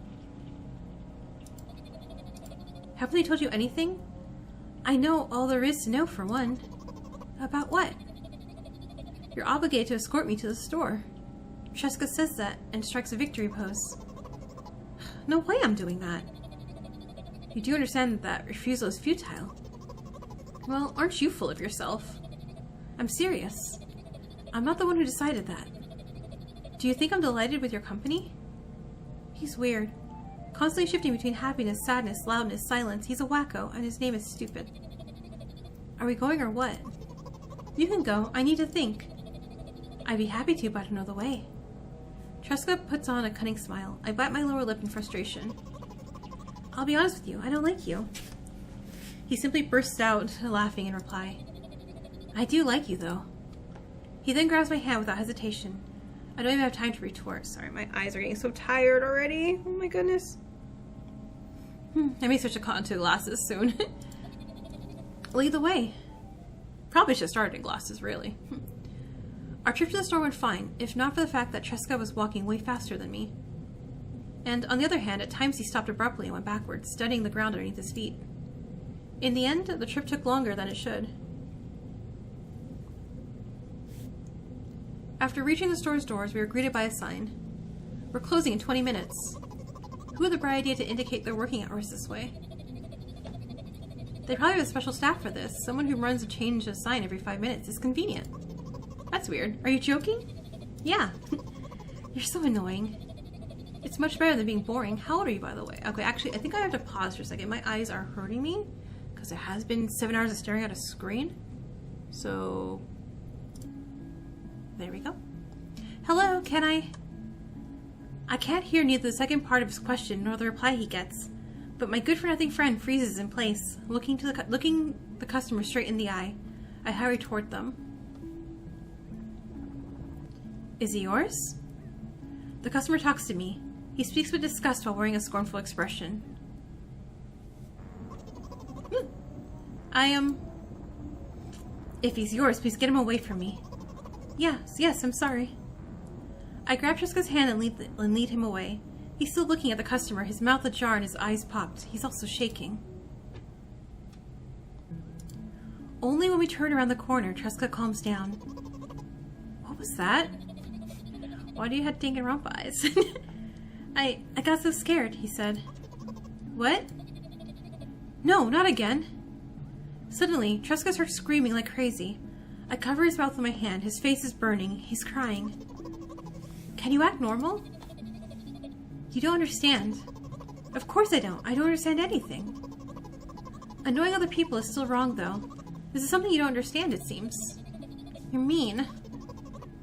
Haven't they told you anything? I know all there is to know, for one. About what? You're obligated to escort me to the store. Triska says that and strikes a victory pose. No way I'm doing that. You do understand that refusal is futile. Well, aren't you full of yourself? I'm serious. I'm not the one who decided that. Do you think I'm delighted with your company? He's weird. Constantly shifting between happiness, sadness, loudness, silence. He's a wacko, and his name is stupid. Are we going or what? You can go. I need to think. I'd be happy to, but I don't know the way. Triska puts on a cunning smile. I bite my lower lip in frustration. I'll be honest with you. I don't like you. He simply bursts out laughing in reply. I do like you, though. He then grabs my hand without hesitation. I don't even have time to retort. Sorry, my eyes are getting so tired already. Oh my goodness. I may switch to contact glasses soon. Lead the way. Probably should have started in glasses, really. Our trip to the store went fine, if not for the fact that Triska was walking way faster than me. And on the other hand, at times he stopped abruptly and went backwards, studying the ground underneath his feet. In the end, the trip took longer than it should. After reaching the store's doors, we were greeted by a sign. We're closing in 20 minutes. Who had the bright idea to indicate their working hours this way? They probably have a special staff for this. Someone who runs a change a sign every 5 minutes is convenient. That's weird. Are you joking? Yeah. You're so annoying. It's much better than being boring. How old are you, by the way? Okay, actually, I think I have to pause for a second. My eyes are hurting me because it has been 7 hours of staring at a screen. So, there we go. Hello, can I can't hear neither the second part of his question nor the reply he gets, but my good-for-nothing friend freezes in place, looking the customer straight in the eye. I hurry toward them. Is he yours? The customer talks to me. He speaks with disgust while wearing a scornful expression. If he's yours, please get him away from me. Yes, I'm sorry. I grab Triska's hand and lead him away. He's still looking at the customer, his mouth ajar and his eyes popped. He's also shaking. Only when we turn around the corner, Triska calms down. What was that? Why do you have Danganronpa eyes? I got so scared, he said. What? No, not again. Suddenly, Triska starts screaming like crazy. I cover his mouth with my hand. His face is burning. He's crying. Can you act normal? You don't understand. Of course I don't. I don't understand anything. Annoying other people is still wrong, though. This is something you don't understand, it seems. You're mean.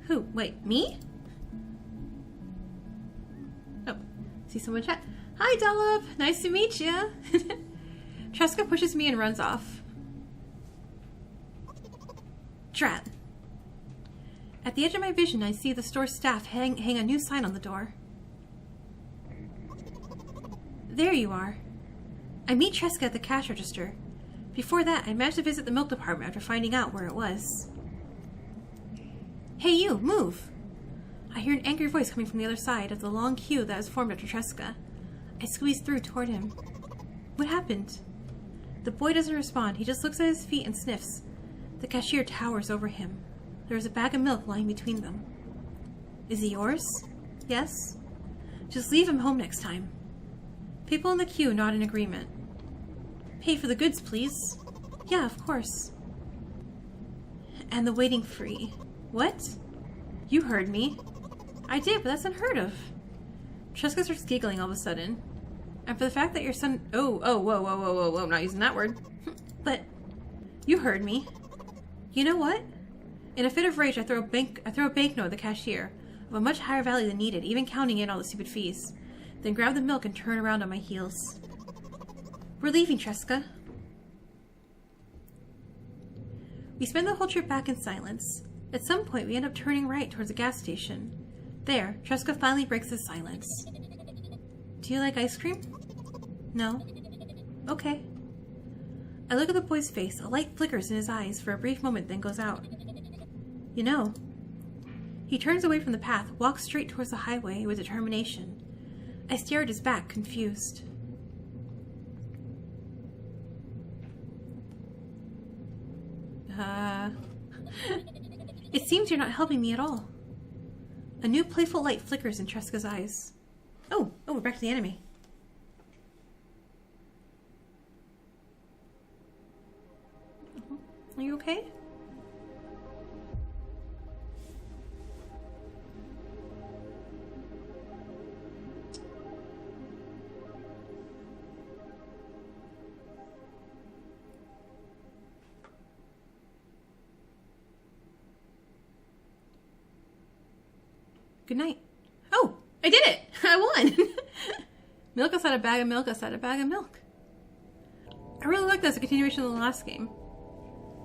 Who? Wait, me? See someone chat. Hi, Dollop. Nice to meet you. Tresca pushes me and runs off. Drat. At the edge of my vision, I see the store staff hang a new sign on the door. There you are. I meet Tresca at the cash register. Before that, I managed to visit the milk department after finding out where it was. Hey you, move! I hear an angry voice coming from the other side of the long queue that has formed after Tresca. I squeeze through toward him. What happened? The boy doesn't respond. He just looks at his feet and sniffs. The cashier towers over him. There is a bag of milk lying between them. Is it yours? Yes. Just leave him home next time. People in the queue nod in agreement. Pay for the goods, please. Yeah, of course. And the waiting free. What? You heard me. I did, but that's unheard of. Tresca starts giggling all of a sudden. And for the fact that your son... whoa, I'm not using that word. But you heard me. You know what? In a fit of rage, I throw a banknote at the cashier of a much higher value than needed, even counting in all the stupid fees. Then grab the milk and turn around on my heels. We're leaving, Tresca. We spend the whole trip back in silence. At some point, we end up turning right towards a gas station. There, Tresca finally breaks the silence. Do you like ice cream? No? Okay. I look at the boy's face. A light flickers in his eyes for a brief moment, then goes out. You know. He turns away from the path, walks straight towards the highway with determination. I stare at his back, confused. It seems you're not helping me at all. A new playful light flickers in Tresca's eyes. Oh, we're back to the enemy. Are you okay? Good night. Oh, I did it! I won! Milk outside a bag of milk outside a bag of milk. I really like that as a continuation of the last game.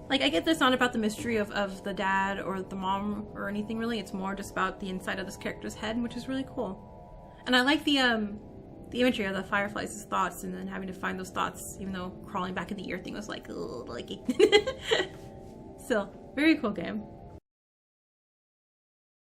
Like, I get this not about the mystery of the dad or the mom or anything really. It's more just about the inside of this character's head, which is really cool. And I like the imagery of the fireflies' thoughts and then having to find those thoughts, even though crawling back in the ear thing was like, ugh, like. Still, very cool game.